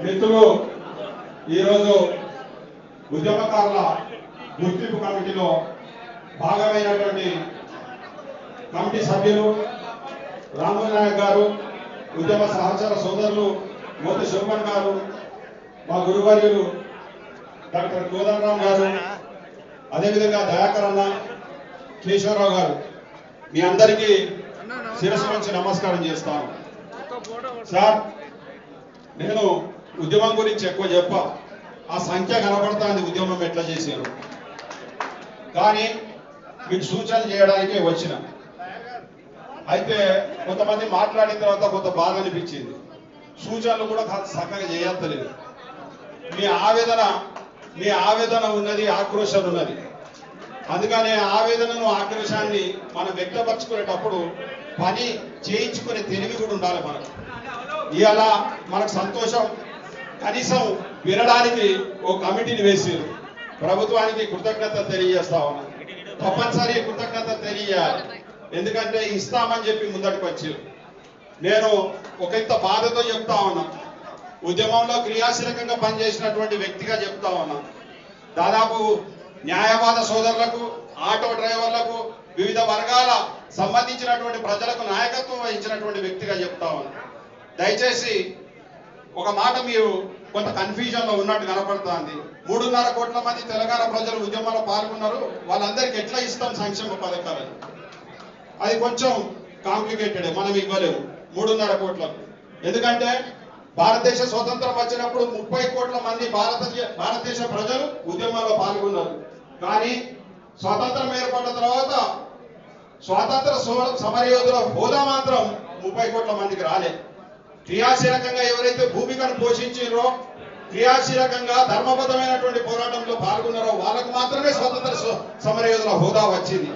మిత్రులు ఈరోజు ఉద్యమకారుల గుర్తింపు కమిటీలో భాగమైనటువంటి కమిటీ సభ్యులు రామూల్ నాయక్ గారు, ఉద్యమ సహచర సోదరులు మోతి శోభన్ గారు, మా గురువర్యులు డాక్టర్ కోదండరామ్ గారు, అదేవిధంగా దయాకర్ అన్న, కేశవరావు గారు, మీ అందరికీ శిరస్సు నుంచి నమస్కారం చేస్తాను. సార్, నేను ఉద్యమం గురించి ఎక్కువ చెప్పా, ఆ సంఖ్య కనబడుతుంది ఉద్యమం ఎట్లా చేశారు, కానీ మీకు సూచన చేయడానికే వచ్చిన. అయితే కొంతమంది మాట్లాడిన తర్వాత కొంత బాధ అనిపించింది, సూచనలు కూడా చక్కగా చేయలేదు. మీ ఆవేదన ఉన్నది, ఆక్రోశం ఉన్నది. అందుకని ఆవేదనను, ఆక్రోశాన్ని మనం వ్యక్తపరచుకునేటప్పుడు పని చేయించుకునే తెలివి కూడా ఉండాలి మనకు. ఇవాళ మనకు సంతోషం, కనీసం వినడానికి ఓ కమిటీని వేసారు. ప్రభుత్వానికి కృతజ్ఞత తెలియజేస్తా ఉన్నా, తప్పనిసరి కృతజ్ఞత తెలియాలి. ఎందుకంటే ఇస్తామని చెప్పి ముందటికి వచ్చారు. నేను ఒక ఇంత బాధతో చెప్తా ఉన్నా, ఉద్యమంలో క్రియాశీలకంగా పనిచేసినటువంటి వ్యక్తిగా చెప్తా ఉన్నా. దాదాపు న్యాయవాద సోదరులకు, ఆటో డ్రైవర్లకు, వివిధ వర్గాల సంబంధించినటువంటి ప్రజలకు నాయకత్వం వహించినటువంటి వ్యక్తిగా చెప్తా ఉన్నా. దయచేసి ఒక మాట, మీరు కొంత కన్ఫ్యూజన్ లో ఉన్నట్టు కనపడుతుంది. 3.5 కోట్ల మంది తెలంగాణ ప్రజలు ఉద్యమంలో పాల్గొన్నారు, వాళ్ళందరికీ ఎట్లా ఇస్తాం సంక్షేమ పథకాలని? అది కొంచెం కాంప్లికేటెడ్, మనం ఇవ్వలేము 3.5 కోట్లకు. ఎందుకంటే భారతదేశ స్వతంత్రం వచ్చినప్పుడు 30 కోట్ల మంది భారతదేశ ప్రజలు ఉద్యమంలో పాల్గొన్నారు. కానీ స్వాతంత్రం ఏర్పడిన తర్వాత స్వాతంత్ర సమరయోధుల హోదా మాత్రం 30 కోట్ల మందికి రాలే. క్రియాశీలకంగా ఎవరైతే భూమికను పోషించారో, క్రియాశీలకంగా ధర్మబద్ధమైనటువంటి పోరాటంలో పాల్గొన్నారో వాళ్ళకు మాత్రమే స్వతంత్ర సమరయోధుల హోదా వచ్చింది.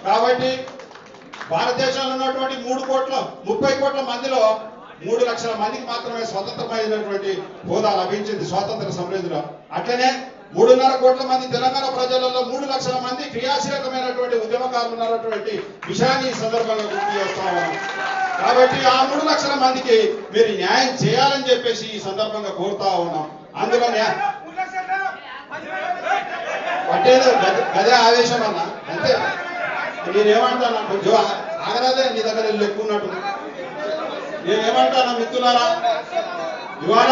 కాబట్టి భారతదేశంలో ఉన్నటువంటి 30 కోట్ల మందిలో 3 లక్షల మందికి మాత్రమే స్వతంత్రమైనటువంటి హోదా లభించింది స్వాతంత్ర సమరయోధుల. అట్లనే 3.5 కోట్ల మంది తెలంగాణ ప్రజలలో 3 లక్షల మంది క్రియాశీలకమైనటువంటి ఉద్యమకారులు ఉన్నటువంటి విషయాన్ని ఈ సందర్భంగా గుర్తు చేస్తా ఉన్నాం. కాబట్టి ఆ 3 లక్షల మందికి మీరు న్యాయం చేయాలని చెప్పేసి ఈ సందర్భంగా కోరుతా ఉన్నాం. అందులో అదే ఆవేశం అన్న, అంతే. నేనేమంటాను, కొంచెం ఆగరాదే, నీ దగ్గర ఎక్కున్నట్టు. నేనేమంటాను మిత్రులారా, ఇవాళ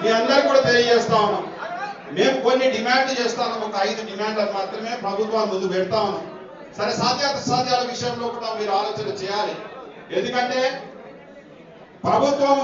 మీ అందరికి కూడా తెలియజేస్తా ఉన్నాం, మేము కొన్ని డిమాండ్లు చేస్తాము. ఒక 5 డిమాండ్లు మాత్రమే ప్రభుత్వాన్ని ముందు పెడతా ఉన్నాం. సరే, సాధ్యాల విషయంలో కూడా మీరు ఆలోచన చేయాలి. ఎందుకంటే ప్రభుత్వం